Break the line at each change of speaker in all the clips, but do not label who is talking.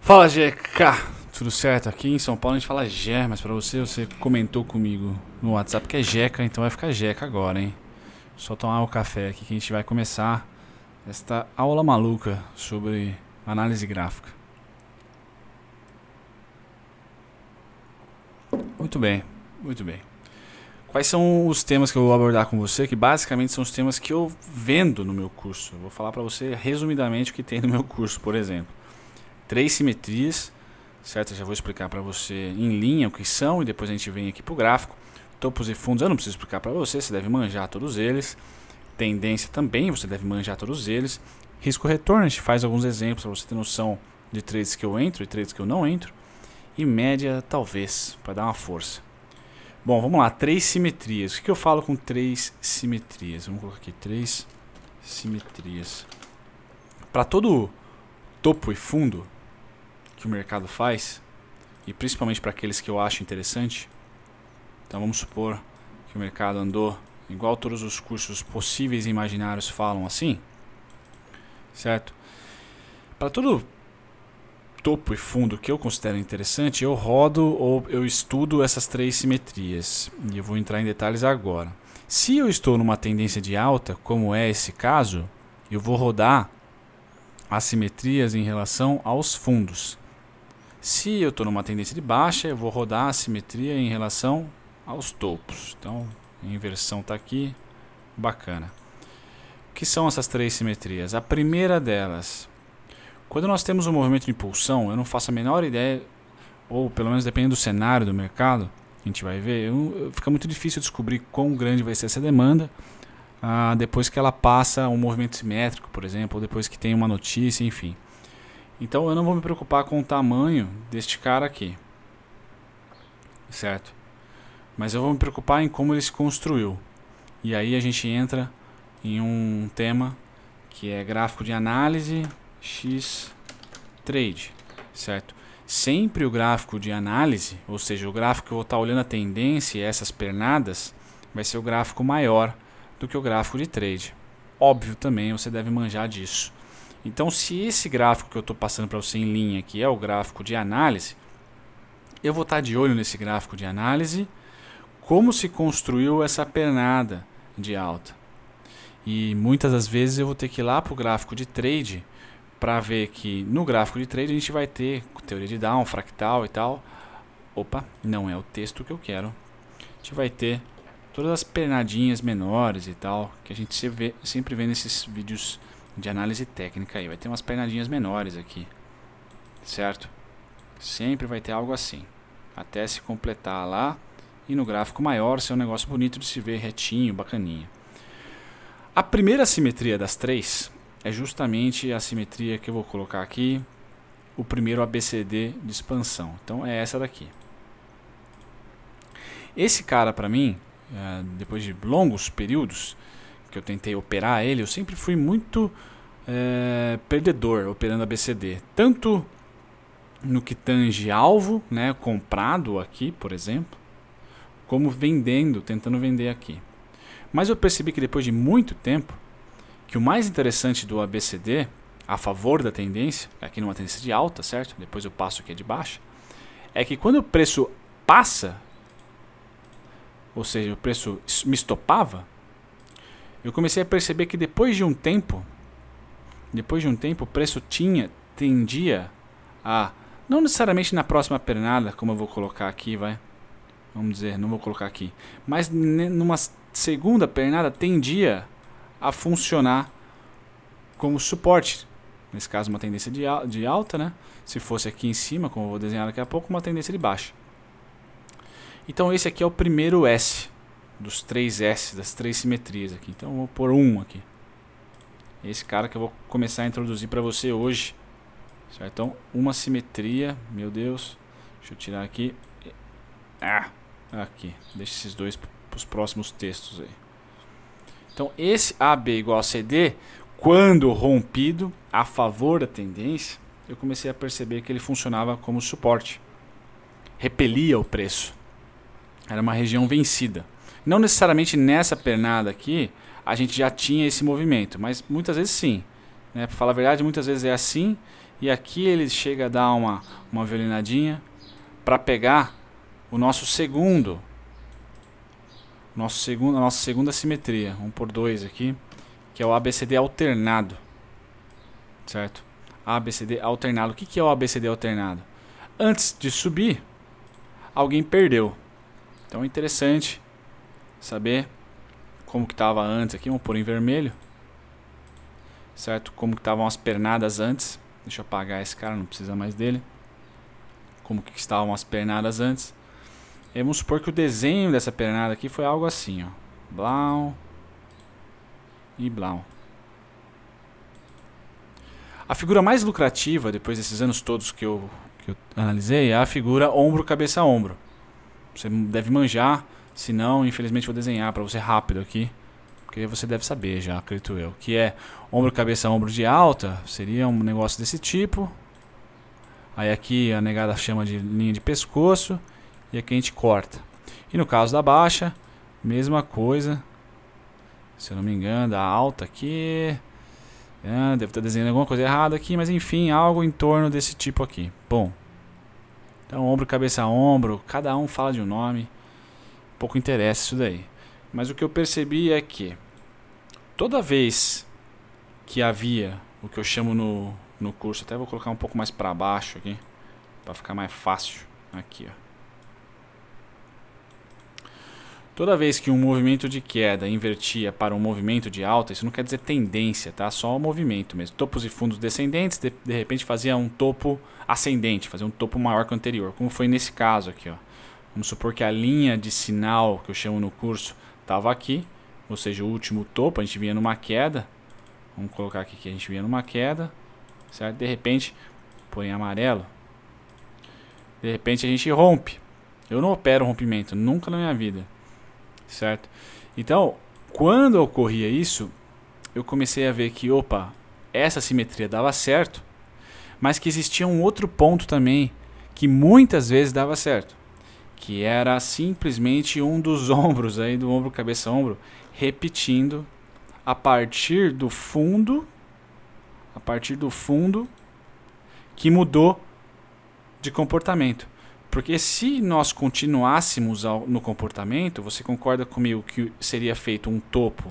Fala, GK! Tudo certo? Aqui em São Paulo a gente fala Gé, mas pra você comentou comigo no WhatsApp que é Jeca, então vai ficar Jeca agora, hein? Só tomar o café aqui que a gente vai começar esta aula maluca sobre análise gráfica. Muito bem, muito bem. Quais são os temas que eu vou abordar com você? Que basicamente são os temas que eu vendo no meu curso. Eu vou falar pra você resumidamente o que tem no meu curso, por exemplo. 3 simetrias, certo? Eu já vou explicar para você em linha o que são e depois a gente vem aqui para o gráfico. Topos e fundos eu não preciso explicar para você, você deve manjar todos eles. Tendência também, você deve manjar todos eles. Risco-retorno, a gente faz alguns exemplos para você ter noção de trades que eu entro e trades que eu não entro. E média, talvez, para dar uma força. Bom, vamos lá, 3 simetrias. O que eu falo com 3 simetrias? Vamos colocar aqui 3 simetrias. Para todo topo e fundo que o mercado faz, e principalmente para aqueles que eu acho interessante. Então vamos supor que o mercado andou igual todos os cursos possíveis e imaginários falam assim, certo? Para todo topo e fundo que eu considero interessante, eu rodo ou eu estudo essas 3 simetrias, e eu vou entrar em detalhes agora. Se eu estou numa tendência de alta, como é esse caso, eu vou rodar assimetrias em relação aos fundos. Se eu estou numa tendência de baixa, eu vou rodar a assimetria em relação aos topos. Então, a inversão está aqui, bacana. O que são essas 3 simetrias? A primeira delas, quando nós temos um movimento de impulsão, eu não faço a menor ideia, ou pelo menos dependendo do cenário do mercado, a gente vai ver, fica muito difícil descobrir quão grande vai ser essa demanda depois que ela passa um movimento simétrico, por exemplo, ou depois que tem uma notícia, enfim. Então eu não vou me preocupar com o tamanho deste cara aqui, certo? Mas eu vou me preocupar em como ele se construiu. E aí a gente entra em um tema que é gráfico de análise X-Trade, certo? Sempre o gráfico de análise, ou seja, o gráfico que eu vou estar olhando a tendência e essas pernadas, vai ser o gráfico maior do que o gráfico de trade. Óbvio também, você deve manjar disso. Então, se esse gráfico que eu estou passando para você em linha aqui é o gráfico de análise, eu vou estar de olho nesse gráfico de análise, como se construiu essa pernada de alta. E muitas das vezes eu vou ter que ir lá para o gráfico de trade para ver que no gráfico de trade a gente vai ter teoria de Down, fractal e tal. Opa, não é o texto que eu quero. A gente vai ter todas as pernadinhas menores e tal, que a gente sempre vê nesses vídeos de análise técnica aí. Vai ter umas pernadinhas menores aqui, certo? Sempre vai ter algo assim, até se completar lá e no gráfico maior ser um negócio bonito de se ver, retinho, bacaninha. A primeira simetria das 3 é justamente a simetria que eu vou colocar aqui, o primeiro ABCD de expansão. Então é essa daqui. Esse cara para mim, depois de longos períodos que eu tentei operar ele, eu sempre fui muito perdedor operando ABCD. Tanto no que tange alvo, né, comprado aqui, por exemplo, como vendendo, tentando vender aqui. Mas eu percebi que depois de muito tempo, que o mais interessante do ABCD, a favor da tendência, aqui numa tendência de alta, certo? Depois eu passo aqui de baixa, é que quando o preço passa, ou seja, o preço me estopava, eu comecei a perceber que depois de um tempo o preço tendia a, não necessariamente na próxima pernada, como eu vou colocar aqui, vamos dizer, não vou colocar aqui, mas numa segunda pernada tendia a funcionar como suporte. Nesse caso uma tendência de alta, né? Se fosse aqui em cima, como eu vou desenhar daqui a pouco, uma tendência de baixa. Então esse aqui é o primeiro S dos 3 S, das 3 simetrias aqui. Então eu vou pôr um aqui. Esse cara que eu vou começar a introduzir para você hoje, certo? Então uma simetria, meu Deus, deixa eu tirar aqui. Aqui, deixa esses dois para os próximos textos aí. Então esse AB igual a CD, quando rompido a favor da tendência, eu comecei a perceber que ele funcionava como suporte, repelia o preço, era uma região vencida. Não necessariamente nessa pernada aqui a gente já tinha esse movimento, mas muitas vezes sim. né? Pra falar a verdade, muitas vezes é assim. E aqui ele chega a dar uma violinadinha para pegar o nosso segundo. A nossa segunda simetria. 1/2 aqui. Que é o ABCD alternado. Certo? ABCD alternado. O que é o ABCD alternado? Antes de subir, alguém perdeu. Então é interessante saber como que estava antes aqui. Vamos pôr em vermelho. Certo? Como que estavam as pernadas antes. Deixa eu apagar esse cara, não precisa mais dele. Como que estavam as pernadas antes. E vamos supor que o desenho dessa pernada aqui foi algo assim, ó. Blau e blau. A figura mais lucrativa, depois desses anos todos que eu analisei, é a figura ombro, cabeça, ombro. Você deve manjar, se não, infelizmente vou desenhar para você rápido aqui. Porque você deve saber já, acredito eu. Que é ombro, cabeça, ombro de alta, seria um negócio desse tipo. Aí aqui a negada chama de linha de pescoço. E aqui a gente corta. E no caso da baixa, mesma coisa. Se eu não me engano, da alta aqui. Deve estar desenhando alguma coisa errada aqui, mas enfim, algo em torno desse tipo aqui. Bom. Então, ombro, cabeça, ombro. Cada um fala de um nome. Pouco interessa isso daí. Mas o que eu percebi é que toda vez que havia o que eu chamo no curso, até vou colocar um pouco mais para baixo aqui, para ficar mais fácil. Aqui, ó. Toda vez que um movimento de queda invertia para um movimento de alta, isso não quer dizer tendência, tá? Só o movimento mesmo. Topos e fundos descendentes, de repente fazia um topo ascendente, fazia um topo maior que o anterior, como foi nesse caso aqui, ó. Vamos supor que a linha de sinal que eu chamo no curso estava aqui, ou seja, o último topo, a gente vinha numa queda. Vamos colocar aqui que a gente vinha numa queda, certo? De repente, põe em amarelo. De repente a gente rompe. Eu não opero rompimento, nunca na minha vida. Certo? Então, quando ocorria isso, eu comecei a ver que, opa, essa simetria dava certo, mas que existia um outro ponto também que muitas vezes dava certo, que era simplesmente um dos ombros aí, do ombro, cabeça, ombro, repetindo a partir do fundo, que mudou de comportamento. Porque se nós continuássemos no comportamento, você concorda comigo que seria feito um topo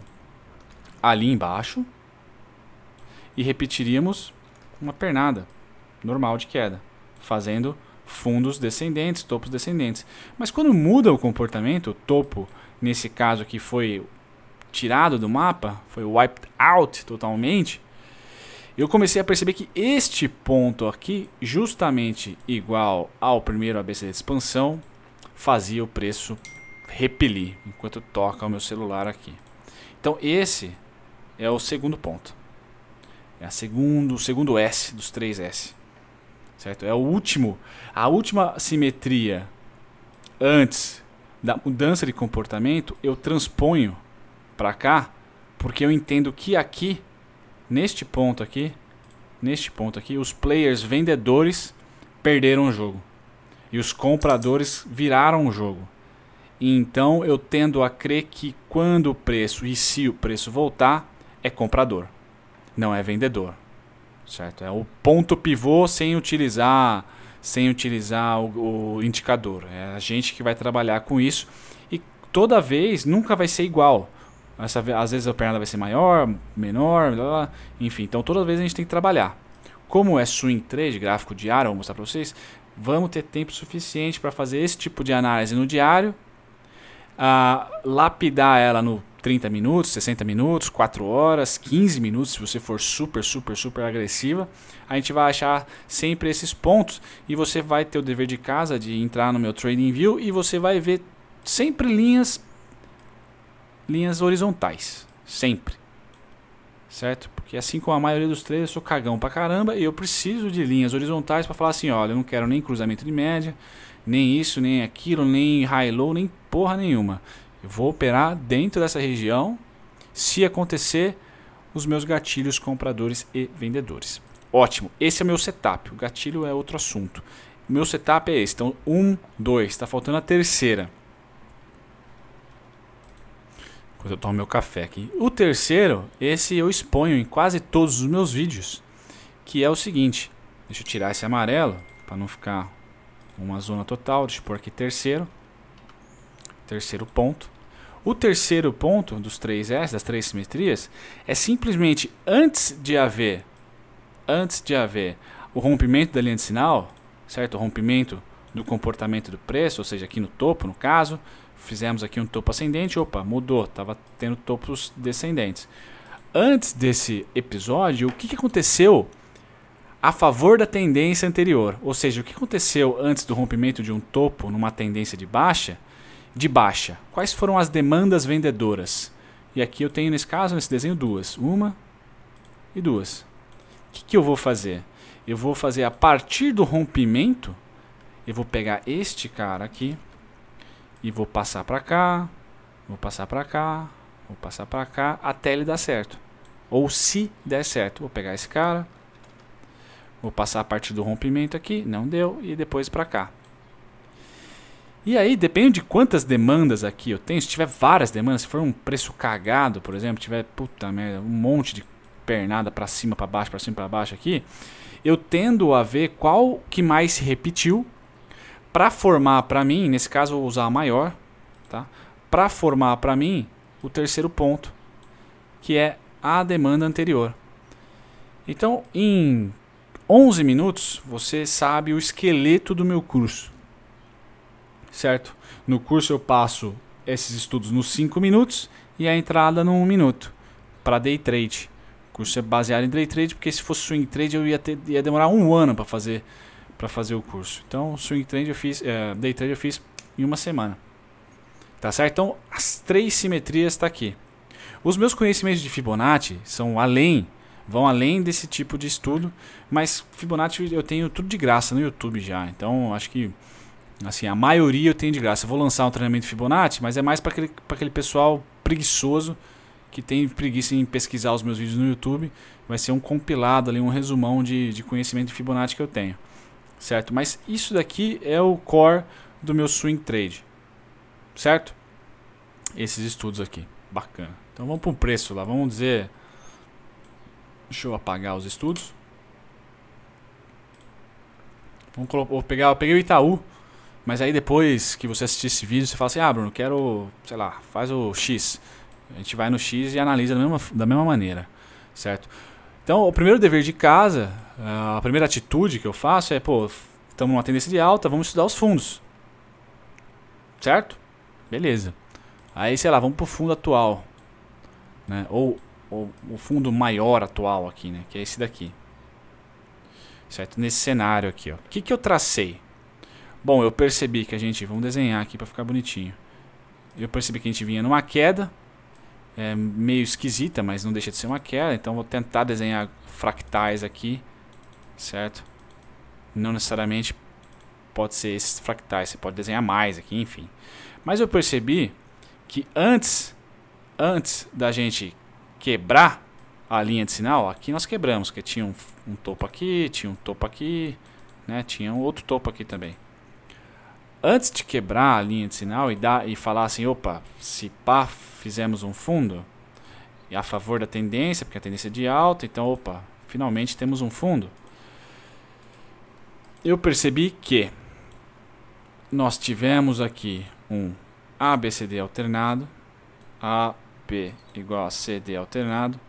ali embaixo e repetiríamos uma pernada normal de queda, fazendo fundos descendentes, topos descendentes. Mas quando muda o comportamento, o topo, nesse caso aqui, foi tirado do mapa, foi wiped out totalmente, eu comecei a perceber que este ponto aqui, justamente igual ao primeiro ABCD de expansão, fazia o preço repelir enquanto toca o meu celular aqui. Então esse é o segundo ponto. É o segundo S dos 3S. Certo? É a última simetria antes da mudança de comportamento, eu transponho para cá, porque eu entendo que aqui neste ponto aqui, os players vendedores perderam o jogo e os compradores viraram o jogo. E então eu tendo a crer que quando o preço e se o preço voltar, é comprador, não é vendedor, certo? É o ponto pivô sem utilizar o indicador. É a gente que vai trabalhar com isso e toda vez nunca vai ser igual. Às vezes a pernada vai ser maior, menor, blá, blá, enfim. Então toda vez a gente tem que trabalhar. Como é swing trade, gráfico diário, vou mostrar para vocês, vamos ter tempo suficiente para fazer esse tipo de análise no diário, lapidar ela no 30 minutos, 60 minutos, 4 horas, 15 minutos, se você for super agressiva. A gente vai achar sempre esses pontos e você vai ter o dever de casa de entrar no meu TradingView e você vai ver sempre linhas horizontais, sempre, certo? Porque assim como a maioria dos traders, eu sou cagão pra caramba e eu preciso de linhas horizontais para falar assim, olha, eu não quero nem cruzamento de média, nem isso, nem aquilo, nem high-low, nem porra nenhuma. Eu vou operar dentro dessa região se acontecer os meus gatilhos compradores e vendedores. Ótimo, esse é o meu setup, o gatilho é outro assunto. O meu setup é esse, então 1, 2, está faltando a terceira. enquanto eu tomo meu café aqui. O terceiro, esse eu exponho em quase todos os meus vídeos, que é o seguinte. Deixa eu tirar esse amarelo, para não ficar uma zona total. Deixa eu pôr aqui terceiro ponto. O terceiro ponto dos 3S, das 3 simetrias, é simplesmente antes de haver o rompimento da linha de sinal, certo? O rompimento do comportamento do preço, ou seja, aqui no topo, no caso, fizemos aqui um topo ascendente, opa, mudou, estava tendo topos descendentes. Antes desse episódio, o que aconteceu a favor da tendência anterior? Ou seja, o que aconteceu antes do rompimento de um topo numa tendência de baixa? Quais foram as demandas vendedoras? E aqui eu tenho, nesse caso, nesse desenho, duas. Uma e duas. O que eu vou fazer? Eu vou fazer a partir do rompimento, eu vou pegar este cara aqui e vou passar para cá, vou passar para cá, vou passar para cá, até ele dar certo. Ou se der certo, vou pegar esse cara, vou passar a partir do rompimento aqui, não deu, e depois para cá. E aí, depende de quantas demandas aqui eu tenho. Se tiver várias demandas, se for um preço cagado, por exemplo, tiver, puta merda, um monte de pernada para cima, para baixo, para cima, para baixo aqui, eu tendo a ver qual que mais se repetiu para formar para mim, nesse caso eu vou usar a maior, tá? Para formar para mim o terceiro ponto, que é a demanda anterior. Então, em 11 minutos, você sabe o esqueleto do meu curso. Certo? No curso eu passo esses estudos nos 5 minutos e a entrada no 1 minuto para day trade. O curso é baseado em day trade, porque se fosse swing trade eu ia demorar 1 ano para fazer o curso. Então, swing trade eu fiz, day trade eu fiz em 1 semana. Tá certo? Então, as 3 simetrias está aqui. Os meus conhecimentos de Fibonacci vão além desse tipo de estudo, mas Fibonacci eu tenho tudo de graça no YouTube já. Então, acho que assim, a maioria eu tenho de graça. Eu vou lançar um treinamento Fibonacci, mas é mais para aquele pessoal preguiçoso que tem preguiça em pesquisar os meus vídeos no YouTube. Vai ser um compilado ali, um resumão de conhecimento de Fibonacci que eu tenho. Certo? Mas isso daqui é o core do meu swing trade. Certo? Esses estudos aqui. Bacana. Então vamos para o preço lá. Vamos dizer... Deixa eu apagar os estudos. Eu peguei o Itaú. Mas aí depois que você assistir esse vídeo, você fala assim, Bruno, quero, sei lá, faz o X. A gente vai no X e analisa da mesma maneira, certo? Então, o primeiro dever de casa, a primeira atitude que eu faço é, estamos numa tendência de alta, vamos estudar os fundos. Certo? Beleza. Aí, sei lá, vamos pro fundo atual, né? Ou o fundo maior atual aqui, né? Que é esse daqui. Certo? Nesse cenário aqui, ó. O que eu tracei? Bom, eu percebi que vamos desenhar aqui para ficar bonitinho. Eu percebi que a gente vinha numa queda, meio esquisita, mas não deixa de ser uma queda. Então vou tentar desenhar fractais aqui, certo? Não necessariamente pode ser esses fractais, você pode desenhar mais aqui, enfim. Mas eu percebi que antes da gente quebrar a linha de sinal, aqui nós quebramos, porque tinha um topo aqui, tinha um topo aqui, né? Tinha um outro topo aqui também. Antes de quebrar a linha de sinal e falar assim, opa, se pá, fizemos um fundo a favor da tendência, porque a tendência é de alta, então, opa, finalmente temos um fundo. Eu percebi que nós tivemos aqui um ABCD alternado, AP igual a CD alternado.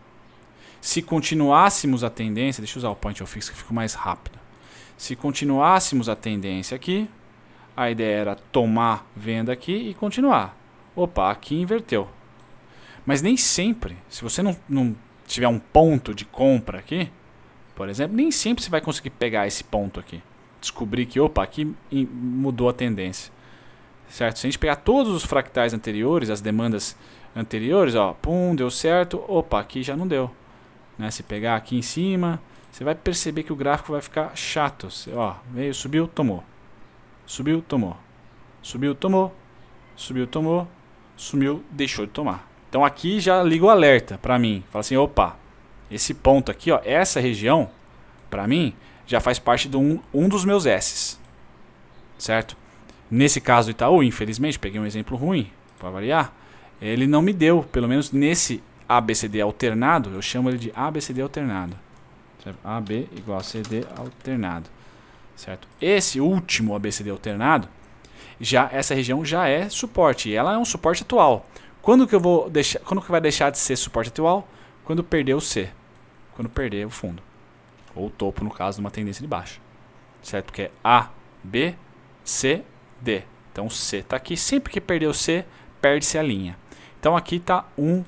Se continuássemos a tendência, deixa eu usar o point of fix que fica mais rápido. Se continuássemos a tendência aqui, a ideia era tomar venda aqui e continuar. Opa, aqui inverteu. Mas nem sempre, se você não tiver um ponto de compra aqui, por exemplo, nem sempre você vai conseguir pegar esse ponto aqui. Descobrir que, opa, aqui mudou a tendência. Certo? Se a gente pegar todos os fractais anteriores, as demandas anteriores, ó, pum, deu certo, opa, aqui já não deu. Né? Se pegar aqui em cima, você vai perceber que o gráfico vai ficar chato. Ó, veio, subiu, tomou. Subiu, tomou. Subiu, tomou. Subiu, tomou. Sumiu, deixou de tomar. Então aqui já liga o alerta para mim. Fala assim, opa, esse ponto aqui, ó, essa região, para mim, já faz parte de um dos meus S's. Certo? Nesse caso do Itaú, infelizmente, peguei um exemplo ruim, para variar. ele não me deu, pelo menos nesse ABCD alternado, eu chamo ele de ABCD alternado. Certo? AB igual a CD alternado. Certo? Esse último ABCD alternado, essa região já é suporte, e ela é um suporte atual. Quando que vai deixar de ser suporte atual? Quando perder o C. Quando perder o fundo. Ou o topo, no caso, de uma tendência de baixa. Certo? Porque é A, B, C, D. Então o C está aqui. Sempre que perder o C, perde-se a linha. Então aqui está um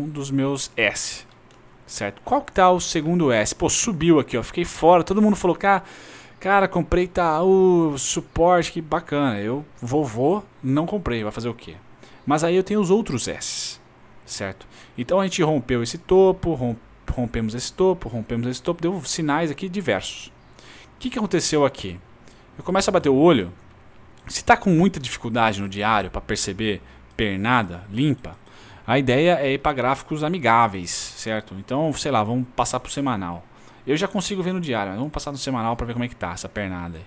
dos meus S. Certo? Qual que tá o segundo S? Pô, subiu aqui, ó. Fiquei fora. Todo mundo falou, cara, comprei o suporte, que bacana. Eu não comprei, vai fazer o quê? Mas aí eu tenho os outros S. Certo? Então a gente rompeu esse topo, rompemos esse topo, deu sinais aqui diversos. O que aconteceu aqui? Eu começo a bater o olho. Se está com muita dificuldade no diário para perceber pernada limpa, a ideia é ir para gráficos amigáveis, certo? Então, sei lá, vamos passar para o semanal. Eu já consigo ver no diário, mas vamos passar no semanal para ver como é que tá essa pernada aí.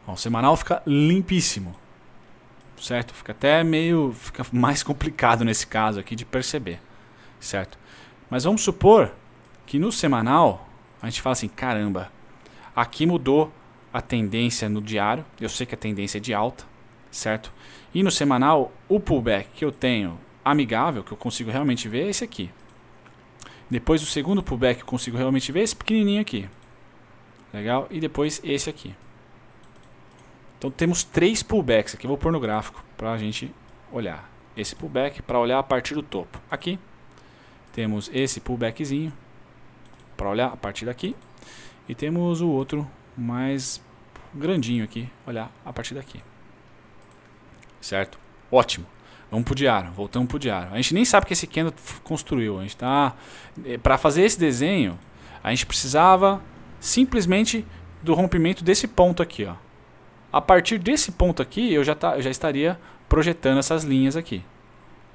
Ó, o semanal fica limpíssimo. Certo? Fica mais complicado nesse caso aqui de perceber, certo? Mas vamos supor que no semanal a gente fala assim, caramba, aqui mudou a tendência no diário, eu sei que a tendência é de alta, certo? E no semanal, o pullback que eu tenho amigável, que eu consigo realmente ver, é esse aqui. Depois o segundo pullback que eu consigo realmente ver, é esse pequenininho aqui. Legal? E depois esse aqui. Então temos 3 pullbacks aqui, vou pôr no gráfico para a gente olhar. Esse pullback para olhar a partir do topo. Aqui temos esse pullbackzinho para olhar a partir daqui. E temos o outro mais grandinho aqui, olhar a partir daqui. Certo? Ótimo. Vamos pro diário, voltamos pro diário. A gente nem sabe que esse candle construiu. A gente para fazer esse desenho, a gente precisava simplesmente do rompimento desse ponto aqui, ó. A partir desse ponto aqui, eu já estaria projetando essas linhas aqui.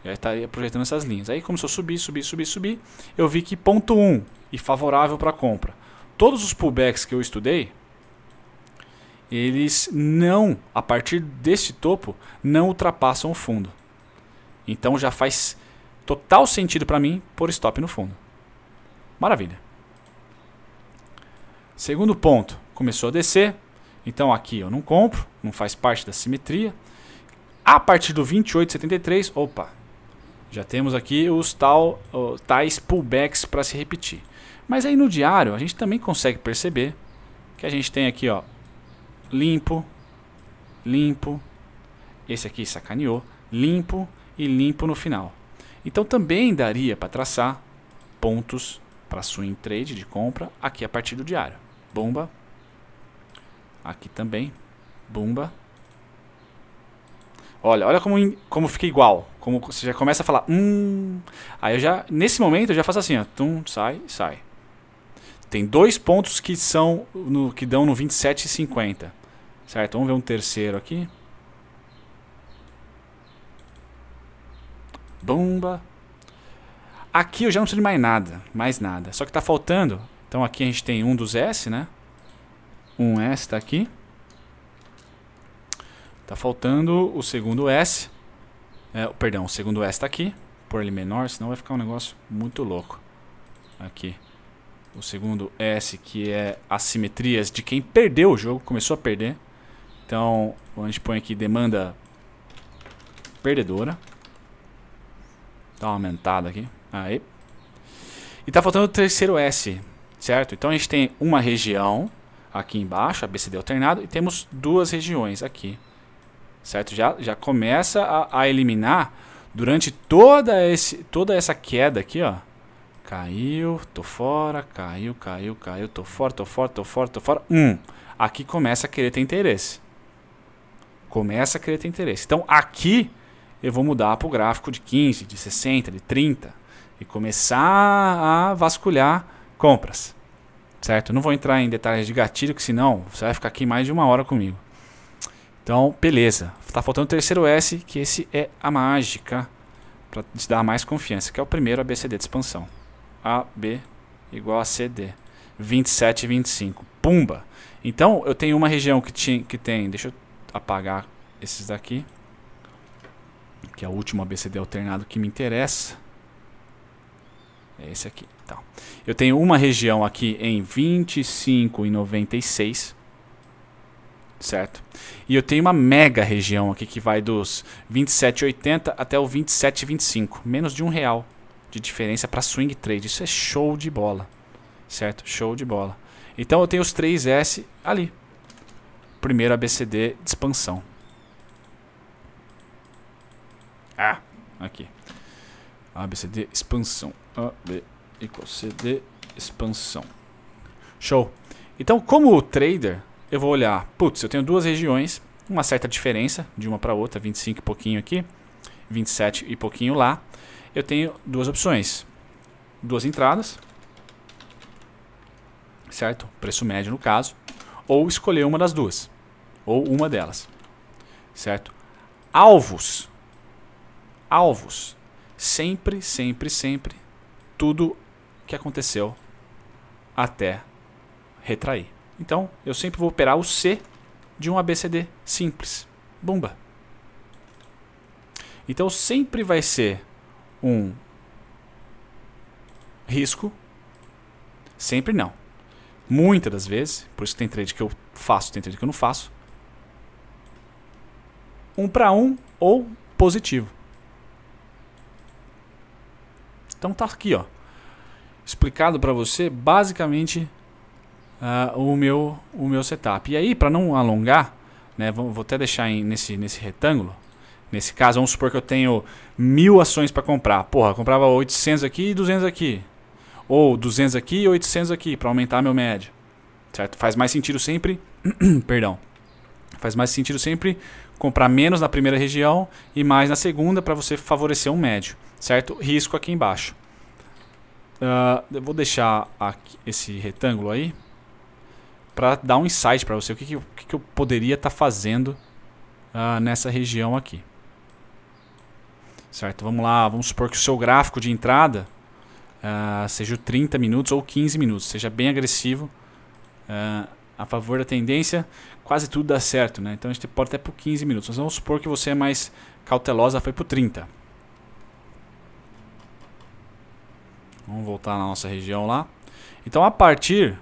Aí começou a subir. Eu vi que ponto 1 e favorável para compra. Todos os pullbacks que eu estudei, eles a partir desse topo, não ultrapassam o fundo. Então já faz total sentido para mim pôr stop no fundo. Maravilha. Segundo ponto, começou a descer. Então aqui eu não compro, não faz parte da simetria. A partir do 28,73, opa, já temos aqui os tais pullbacks para se repetir. Mas aí no diário a gente também consegue perceber que a gente tem aqui, ó, limpo, esse aqui sacaneou, limpo e limpo no final. Então também daria para traçar pontos para swing trade de compra aqui a partir do diário. Bomba. Aqui também, bumba. Olha como fica igual. Como você já começa a falar, Aí nesse momento eu já faço assim, ó, sai. Tem 2 pontos que dão no 27,50. Certo? Vamos ver um terceiro aqui. Bumba. Aqui eu já não preciso de mais nada. Só que tá faltando. Então aqui a gente tem um dos S, né? Um S está aqui. Tá faltando o segundo S. Perdão, o segundo S está aqui. Por ele menor, senão vai ficar um negócio muito louco. Aqui. O segundo S, que é assimetrias de quem perdeu o jogo, começou a perder. Então, a gente põe aqui demanda perdedora. Dá uma aumentada aqui. Aí. E tá faltando o terceiro S, certo? Então a gente tem uma região aqui embaixo, ABCD alternado, e temos 2 regiões aqui, certo? Já começa a eliminar durante toda essa queda aqui, ó. Caiu, tô fora, caiu, tô fora. Aqui começa a querer ter interesse. Então aqui eu vou mudar para o gráfico de 15, de 60, de 30 e começar a vasculhar compras. Certo? Eu não vou entrar em detalhes de gatilho, que senão você vai ficar aqui mais de 1 hora comigo. Então, beleza. Tá faltando o terceiro S, que esse é a mágica para te dar mais confiança, que é o primeiro ABCD de expansão. AB igual a CD. 27 e 25. Pumba! Então, eu tenho uma região que tem... Deixa eu apagar esses daqui, que é o último ABCD alternado que me interessa. É esse aqui. Então, eu tenho uma região aqui em 25,96, certo? E eu tenho uma mega região aqui que vai dos 27,80 até o 27,25, menos de R$1 de diferença para swing trade. Isso é show de bola, certo? Show de bola. Então eu tenho os 3S ali. Primeiro ABCD de expansão. Aqui. ABCD expansão. AB = CD expansão. Show. Então, como trader, eu vou olhar, putz, eu tenho duas regiões, uma certa diferença de uma para outra, 25 e pouquinho aqui, 27 e pouquinho lá. Eu tenho duas opções, duas entradas, certo? Preço médio no caso, ou escolher uma das duas, ou uma delas, certo? Alvos, sempre, sempre, sempre, tudo que aconteceu até retrair. Então, eu sempre vou operar o C de um ABCD simples. Bumba. Então, sempre vai ser um risco. Sempre não. Muitas das vezes, por isso que tem trade que eu faço, tem trade que eu não faço. 1 para 1 ou positivo. Então tá aqui, ó, explicado para você basicamente o meu setup. E aí, para não alongar, né, vou até deixar nesse retângulo. Nesse caso, vamos supor que eu tenho 1000 ações para comprar. Porra, eu comprava 800 aqui e 200 aqui. Ou 200 aqui e 800 aqui, para aumentar meu médio. Certo? Faz mais sentido sempre... Perdão. Faz mais sentido sempre comprar menos na primeira região e mais na segunda para você favorecer um médio. Certo? Risco aqui embaixo. Eu vou deixar aqui esse retângulo aí para dar um insight para você. O que eu poderia estar fazendo nessa região aqui. Certo? Vamos lá. Vamos supor que o seu gráfico de entrada seja 30 minutos ou 15 minutos. Seja bem agressivo. A favor da tendência, quase tudo dá certo, né? Então a gente pode até por 15 minutos. Mas vamos supor que você é mais cautelosa, foi por 30. Vamos voltar na nossa região lá. Então a partir,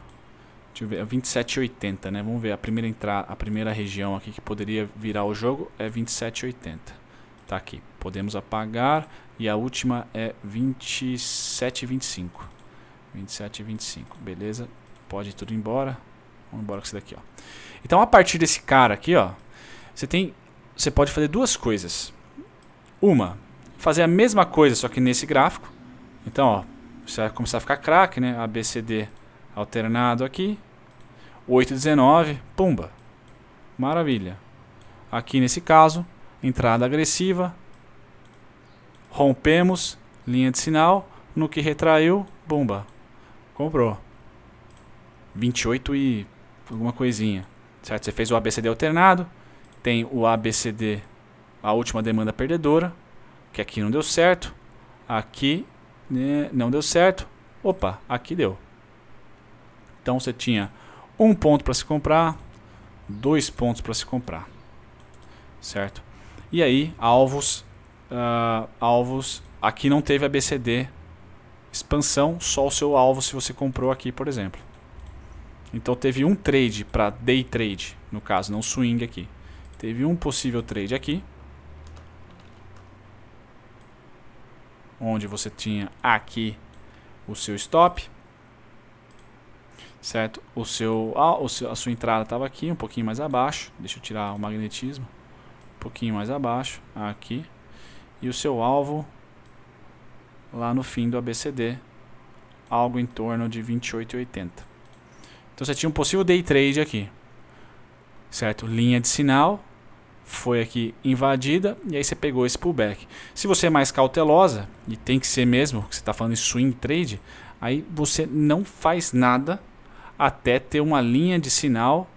deixa eu ver, 27,80, né? Vamos ver a primeira região aqui que poderia virar o jogo é 27,80. Tá aqui. Podemos apagar e a última é 27,25. 27,25. Beleza? Pode ir tudo embora. Vamos embora com isso daqui, ó. Então a partir desse cara aqui, ó, você pode fazer duas coisas. Uma, fazer a mesma coisa só que nesse gráfico. Então, ó, você vai começar a ficar craque, né? ABCD alternado aqui. 8,19, pumba. Maravilha. Aqui nesse caso, entrada agressiva. Rompemos, linha de sinal. No que retraiu, bumba. Comprou. 28 e alguma coisinha. Certo? Você fez o ABCD alternado. Tem o ABCD, a última demanda perdedora. Que aqui não deu certo. Aqui não deu certo. Opa, aqui deu. Então você tinha 1 ponto para se comprar, 2 pontos para se comprar. Certo? E aí, alvos. Aqui não teve ABCD expansão, só o seu alvo se você comprou aqui, por exemplo. Então teve um trade para day trade, no caso, não swing aqui. Teve um possível trade aqui, onde você tinha aqui o seu stop, certo? A sua entrada estava aqui, um pouquinho mais abaixo. Deixa eu tirar o magnetismo. Um pouquinho mais abaixo, aqui. E o seu alvo lá no fim do ABCD, algo em torno de 28,80. Então você tinha um possível day trade aqui, certo? Linha de sinal foi aqui invadida e aí você pegou esse pullback. Se você é mais cautelosa, e tem que ser mesmo, que você está falando de swing trade, aí você não faz nada até ter uma linha de sinal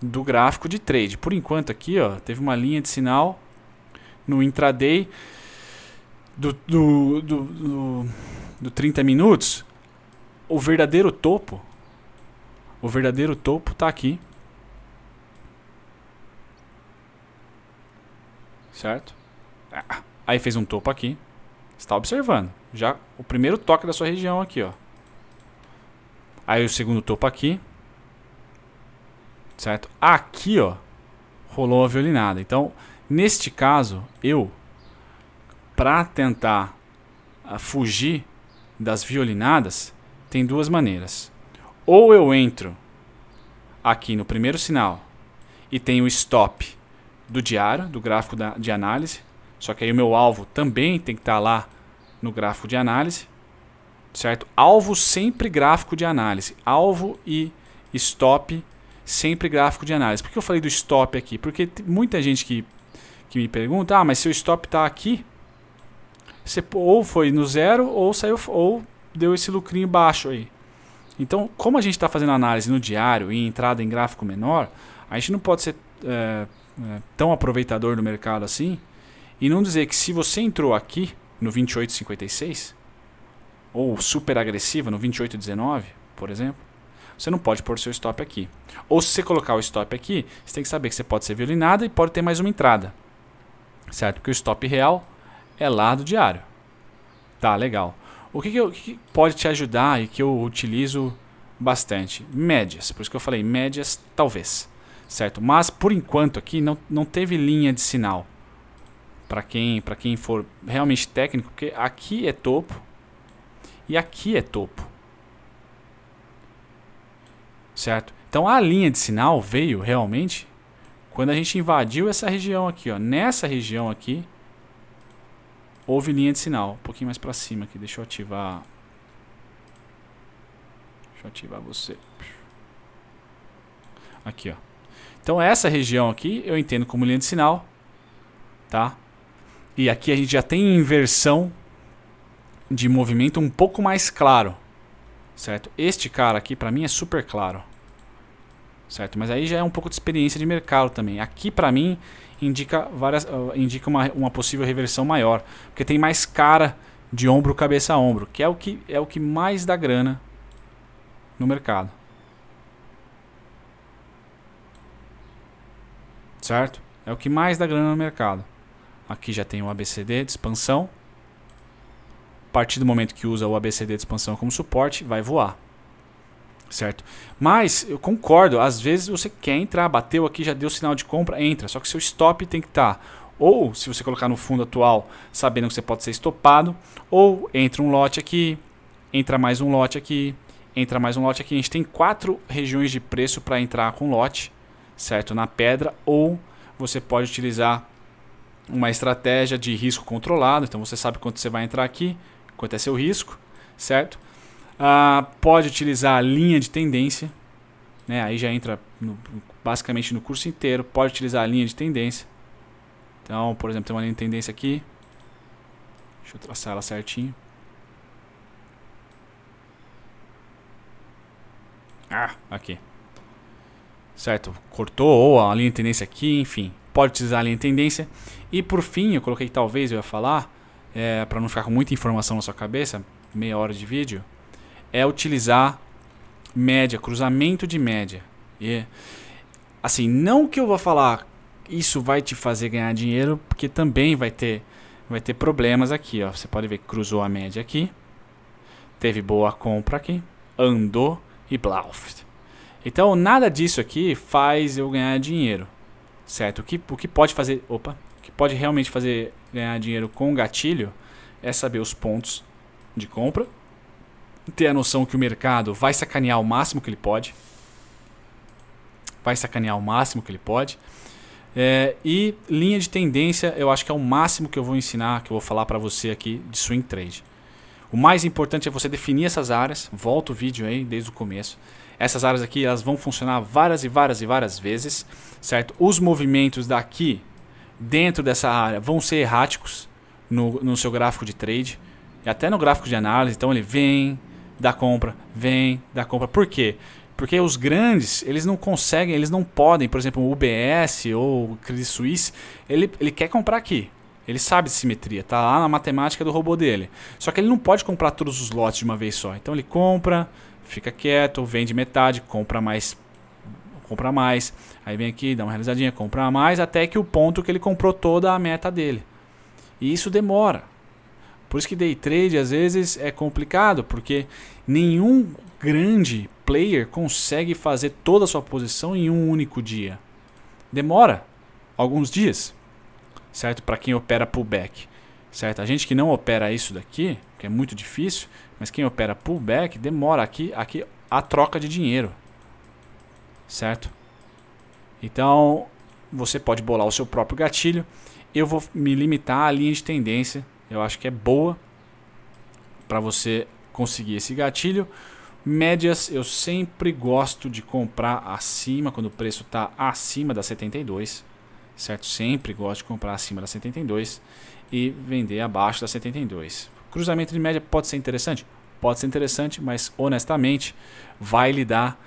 do gráfico de trade. Por enquanto aqui, ó, teve uma linha de sinal no intraday do 30 minutos. O verdadeiro topo está aqui. certo? Aí fez um topo aqui. Você está observando. Já o primeiro toque da sua região aqui, ó. Aí o segundo topo aqui. Certo? Aqui, ó, rolou a violinada. Então, neste caso, para tentar fugir das violinadas, tem duas maneiras. Ou eu entro aqui no primeiro sinal e tenho o stop do diário, do gráfico de análise. Só que aí o meu alvo também tem que estar lá no gráfico de análise. Certo? Alvo sempre gráfico de análise. Alvo e stop sempre gráfico de análise. Por que eu falei do stop aqui? Porque tem muita gente que me pergunta, mas se o stop está aqui, você ou foi no zero ou saiu, ou deu esse lucrinho baixo aí. Então, como a gente está fazendo análise no diário e entrada em gráfico menor, a gente não pode ser tão aproveitador do mercado assim e não dizer que se você entrou aqui no 28,56 ou super agressiva no 28,19, por exemplo, você não pode pôr seu stop aqui. Ou se você colocar o stop aqui, você tem que saber que você pode ser violinada e pode ter mais uma entrada. Certo? Porque o stop real é lá do diário. Tá, legal. O que pode te ajudar e que eu utilizo bastante? Médias. Por isso que eu falei médias, talvez. Certo? Mas, por enquanto aqui, não teve linha de sinal. Para quem for realmente técnico, porque aqui é topo e aqui é topo. Certo? Então a linha de sinal veio realmente quando a gente invadiu essa região aqui, ó. Nessa região aqui houve linha de sinal. Um pouquinho mais para cima aqui. Deixa eu ativar você. Aqui, ó. Então essa região aqui eu entendo como linha de sinal, tá? E aqui a gente já tem inversão de movimento um pouco mais claro, certo? Este cara aqui para mim é super claro, certo? Mas aí já é um pouco de experiência de mercado também. Aqui para mim indica uma possível reversão maior, porque tem mais cara de ombro cabeça a ombro, que é o que mais dá grana no mercado, certo? É o que mais dá grana no mercado. Aqui já tem o ABCD de expansão. A partir do momento que usa o ABCD de expansão como suporte, vai voar. Certo? Mas eu concordo, às vezes você quer entrar, bateu aqui, já deu sinal de compra, entra. Só que seu stop tem que estar, ou se você colocar no fundo atual, sabendo que você pode ser estopado, ou entra um lote aqui, entra mais um lote aqui, entra mais um lote aqui. A gente tem 4 regiões de preço para entrar com lote, certo? Na pedra, ou você pode utilizar uma estratégia de risco controlado. Então você sabe quanto você vai entrar aqui, quanto é seu risco, certo? Pode utilizar a linha de tendência, né? Aí já entra basicamente no curso inteiro. Pode utilizar a linha de tendência. Então, por exemplo, tem uma linha de tendência aqui. Deixa eu traçar ela certinho. Aqui. Certo? Cortou, ou a linha de tendência aqui, enfim. Pode utilizar a linha de tendência. E por fim, eu coloquei que talvez eu ia falar, para não ficar com muita informação na sua cabeça, meia hora de vídeo, é utilizar média, cruzamento de média. E, assim, não que eu vou falar isso vai te fazer ganhar dinheiro, porque também vai ter problemas aqui, ó. Você pode ver que cruzou a média aqui, teve boa compra aqui, andou e blauf. Então nada disso aqui faz eu ganhar dinheiro, certo? O que pode fazer, o que pode realmente fazer ganhar dinheiro com o gatilho é saber os pontos de compra, ter a noção que o mercado vai sacanear o máximo que ele pode. E linha de tendência eu acho que é o máximo que eu vou ensinar, que eu vou falar para você aqui de swing trade. O mais importante é você definir essas áreas. Volta o vídeo aí desde o começo. Essas áreas aqui elas vão funcionar várias e várias vezes, certo? Os movimentos daqui dentro dessa área vão ser erráticos no seu gráfico de trade e até no gráfico de análise. Então ele vem, dá compra, vem, dá compra. Por quê? Porque os grandes, eles não conseguem, eles não podem, por exemplo, o UBS ou o Credit Suisse, ele quer comprar aqui. Ele sabe de simetria, tá lá na matemática do robô dele. Só que ele não pode comprar todos os lotes de uma vez só. Então ele compra, fica quieto, vende metade, compra mais comprar mais. Aí vem aqui, dá uma realizadinha, comprar mais, até que o ponto que ele comprou toda a meta dele. E isso demora. Por isso que day trade às vezes é complicado, porque nenhum grande player consegue fazer toda a sua posição em um único dia. Demora alguns dias, certo? Para quem opera pullback, certo? A gente que não opera isso daqui, que é muito difícil, mas quem opera pullback demora aqui a troca de dinheiro, certo? Então você pode bolar o seu próprio gatilho. Eu vou me limitar à linha de tendência. Eu acho que é boa para você conseguir esse gatilho. Médias eu sempre gosto de comprar acima, quando o preço está acima da 72, certo? Sempre gosto de comprar acima da 72 e vender abaixo da 72. Cruzamento de média pode ser interessante? Pode ser interessante, mas honestamente vai lhe dar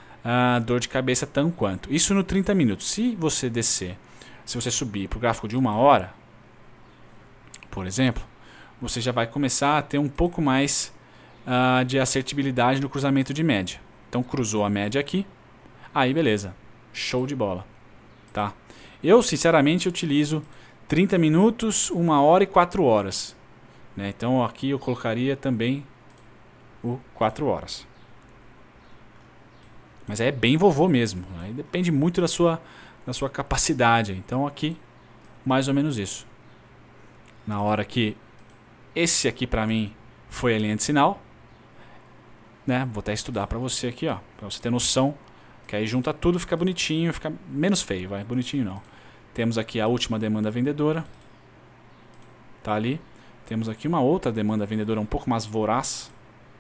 dor de cabeça tão quanto. Isso no 30 minutos. Se você descer, se você subir para o gráfico de 1 hora, por exemplo, você já vai começar a ter um pouco mais de assertibilidade no cruzamento de média. Então cruzou a média aqui, aí beleza, show de bola, tá? Eu sinceramente utilizo 30 minutos, 1 hora e 4 horas, né? Então aqui eu colocaria também o 4 horas. Mas é bem vovô mesmo, aí depende muito da sua capacidade. Então aqui mais ou menos isso. Na hora que esse aqui para mim foi a linha de sinal, né? Vou até estudar para você aqui, ó, para você ter noção, que aí junta tudo, fica bonitinho, fica menos feio, vai, bonitinho não. Temos aqui a última demanda vendedora, tá ali. Temos aqui uma outra demanda vendedora um pouco mais voraz,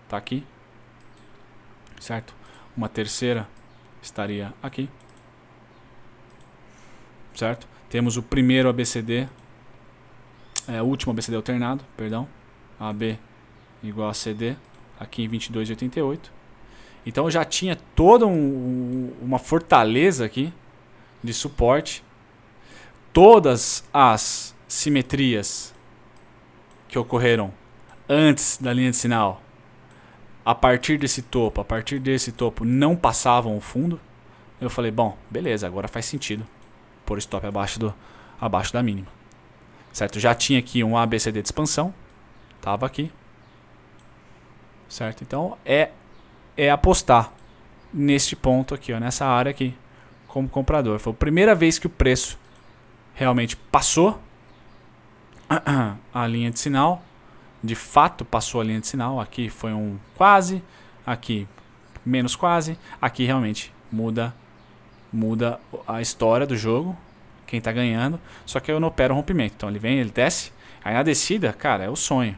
tá aqui, certo? Uma terceira estaria aqui, certo? Temos o primeiro ABCD, o último ABCD alternado, perdão, AB igual a CD, aqui em 22,88. Então eu já tinha toda uma fortaleza aqui de suporte. Todas as simetrias que ocorreram antes da linha de sinal, a partir desse topo não passavam o fundo. Eu falei, bom, beleza, agora faz sentido pôr stop abaixo da mínima. Certo? Já tinha aqui um ABCD de expansão, estava aqui, certo? Então é apostar neste ponto aqui, ó, nessa área aqui, como comprador. Foi a primeira vez que o preço realmente passou a linha de sinal, de fato passou a linha de sinal. Aqui foi um quase, aqui menos quase, aqui realmente muda a história do jogo, quem está ganhando. Só que eu não opero rompimento, então ele vem, ele desce, aí na descida, cara, é o sonho,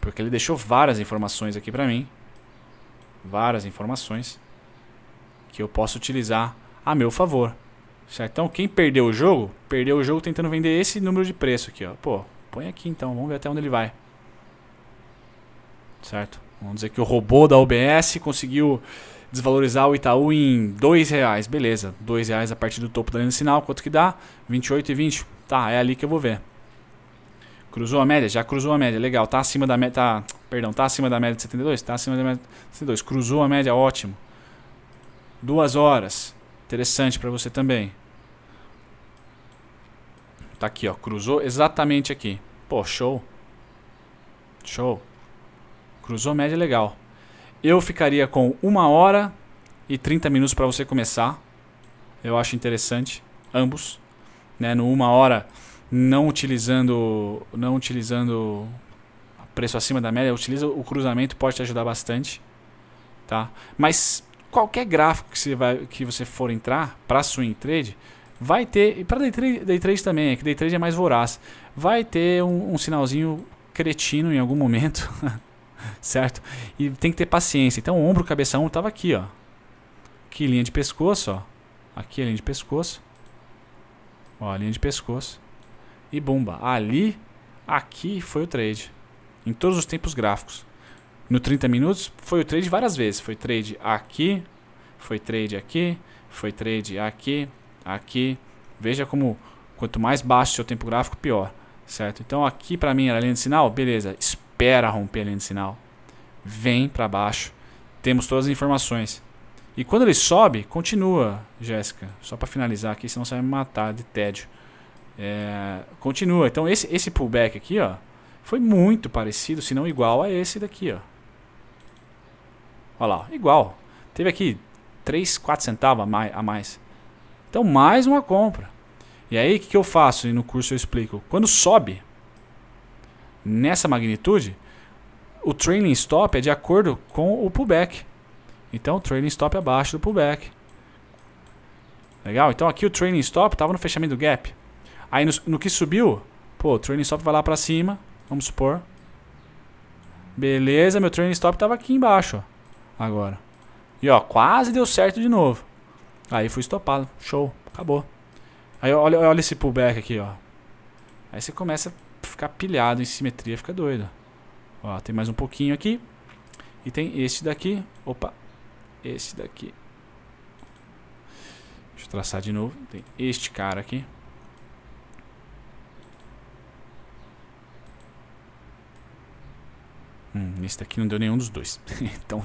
porque ele deixou várias informações aqui para mim, várias informações que eu posso utilizar a meu favor, certo? Então quem perdeu o jogo tentando vender esse número de preço aqui, ó. Pô, põe aqui então, vamos ver até onde ele vai, certo? Vamos dizer que o robô da UBS conseguiu desvalorizar o Itaú em R$2, beleza, R$2 a partir do topo da linha de sinal, quanto que dá? 28,20, tá, é ali que eu vou ver. Cruzou a média? Já cruzou a média, legal, tá acima da média, tá acima da média de 72? Tá acima da média de 72, cruzou a média, ótimo. 2 horas, interessante para você também. Tá aqui, ó, cruzou exatamente aqui, pô, show. Show. Cruzou a média, legal. Eu ficaria com 1 hora e 30 minutos para você começar. Eu acho interessante, ambos, né? No 1 hora, não utilizando preço acima da média, utiliza o cruzamento, pode te ajudar bastante, tá? Mas qualquer gráfico que você for entrar para swing trade, vai ter, e para day trade também, é que day trade é mais voraz, vai ter um sinalzinho cretino em algum momento. Certo? E tem que ter paciência. Então o ombro, cabeça 1 estava aqui, ó. Aqui linha de pescoço, ó. Aqui a linha de pescoço. Ó, a linha de pescoço. E bomba. Ali, aqui foi o trade. Em todos os tempos gráficos. No 30 minutos foi o trade várias vezes. Foi trade aqui, foi trade aqui, foi trade aqui, aqui. Veja como quanto mais baixo o seu tempo gráfico, pior. Certo? Então aqui para mim era a linha de sinal, beleza. Espera romper a linha de sinal, vem para baixo, temos todas as informações, E quando ele sobe, continua, Jéssica. Só para finalizar aqui, senão você vai me matar de tédio. Continua. Então esse pullback aqui, ó, foi muito parecido, se não igual a esse daqui, ó. Olha lá, igual. Teve aqui 3, 4 centavos a mais. Então mais uma compra. E aí o que eu faço? E no curso eu explico. Quando sobe nessa magnitude, o trailing stop é de acordo com o pullback. Então o trailing stop é abaixo do pullback. Legal? Então aqui o trailing stop estava no fechamento do gap. Aí no que subiu, pô, o trailing stop vai lá para cima, vamos supor. Beleza, meu trailing stop estava aqui embaixo, ó. Agora. E ó, quase deu certo de novo. Aí fui estopado. Show. Acabou. Aí olha esse pullback aqui, ó. Aí você começa a ficar pilhado em simetria, fica doido. Ó, tem mais um pouquinho aqui. E tem este daqui. Opa. Esse daqui. Deixa eu traçar de novo. Tem este cara aqui. Esse daqui não deu nenhum dos dois. Então,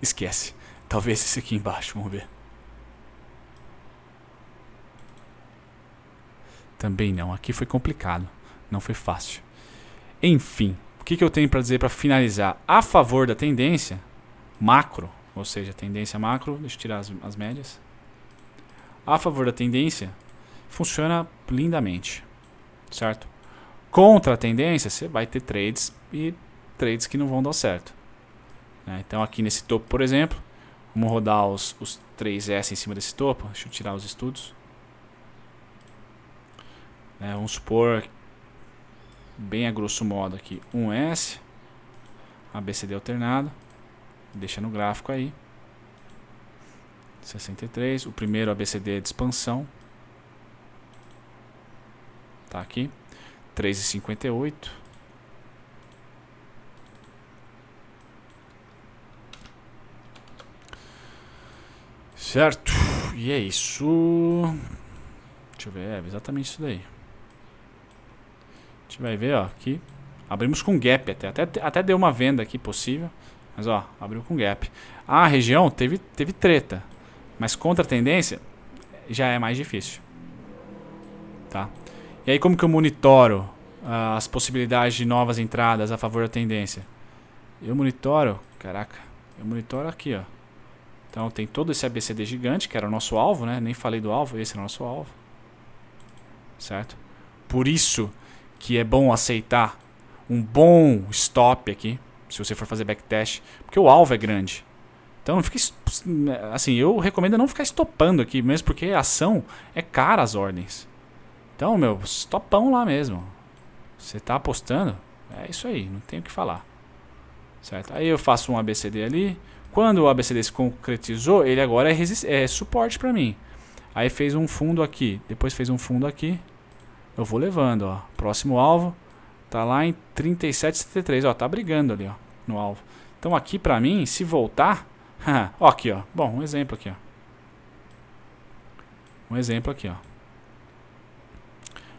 esquece. Talvez esse aqui embaixo, vamos ver. Também não. Aqui foi complicado. Não foi fácil. Enfim, o que eu tenho para dizer para finalizar? A favor da tendência macro, ou seja, tendência macro, deixa eu tirar as médias. A favor da tendência, funciona lindamente. Certo? Contra a tendência, você vai ter trades e trades que não vão dar certo. Então aqui nesse topo, por exemplo, vamos rodar os 3S em cima desse topo. Deixa eu tirar os estudos. Vamos supor, bem a grosso modo aqui, 1S, ABCD alternado, deixa no gráfico aí, 63, o primeiro ABCD de expansão, tá aqui, 3,58, certo, e é isso, deixa eu ver, exatamente isso daí. A gente vai ver, ó, aqui abrimos com gap até deu uma venda aqui possível, mas ó, abriu com gap. A região teve treta, mas contra a tendência já é mais difícil, tá? E aí como que eu monitoro as possibilidades de novas entradas a favor da tendência? Eu monitoro, caraca, eu monitoro aqui, ó. Então tem todo esse ABCD gigante, que era o nosso alvo, né? Nem falei do alvo, esse é o nosso alvo, certo? Por isso que é bom aceitar um bom stop aqui, se você for fazer backtest, porque o alvo é grande. Então não fica, assim, eu recomendo não ficar estopando aqui, mesmo porque a ação é cara as ordens. Então, meu, stopão lá mesmo. Você tá apostando, é isso aí, não tem o que falar. Certo? Aí eu faço um ABCD ali. Quando o ABCD se concretizou, ele agora é suporte para mim. Aí fez um fundo aqui, depois fez um fundo aqui. Eu vou levando, ó. Próximo alvo tá lá em 37,73, ó, tá brigando ali, ó, no alvo. Então aqui pra mim, se voltar, ó, aqui, ó. Bom, um exemplo aqui, ó. Um exemplo aqui, ó.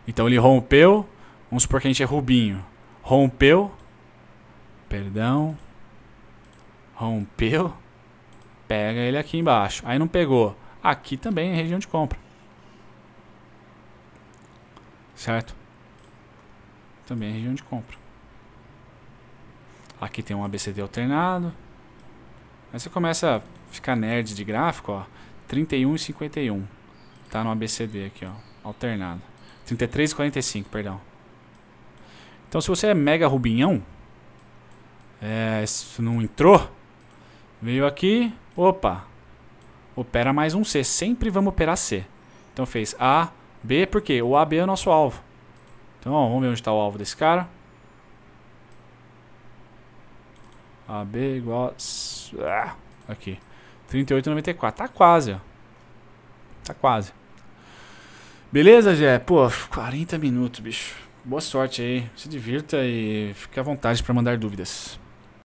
Então ele rompeu, vamos supor que a gente é Rubinho. Rompeu, perdão. Rompeu, pega ele aqui embaixo. Aí não pegou. Aqui também é região de compra. Certo? Também é região de compra. Aqui tem um ABCD alternado. Aí você começa a ficar nerd de gráfico, ó. 31,51. Tá no ABCD aqui, ó. Alternado. 33,45, perdão. Então se você é mega rubinhão, se não entrou, veio aqui, opa, opera mais um C. Sempre vamos operar C. Então fez A, B, porque o AB é o nosso alvo. Então, ó, vamos ver onde está o alvo desse cara. AB igual a... aqui. 38,94. Tá quase, ó. Tá quase. Beleza, Gé? Pô, 40 minutos, bicho. Boa sorte aí. Se divirta e fique à vontade para mandar dúvidas.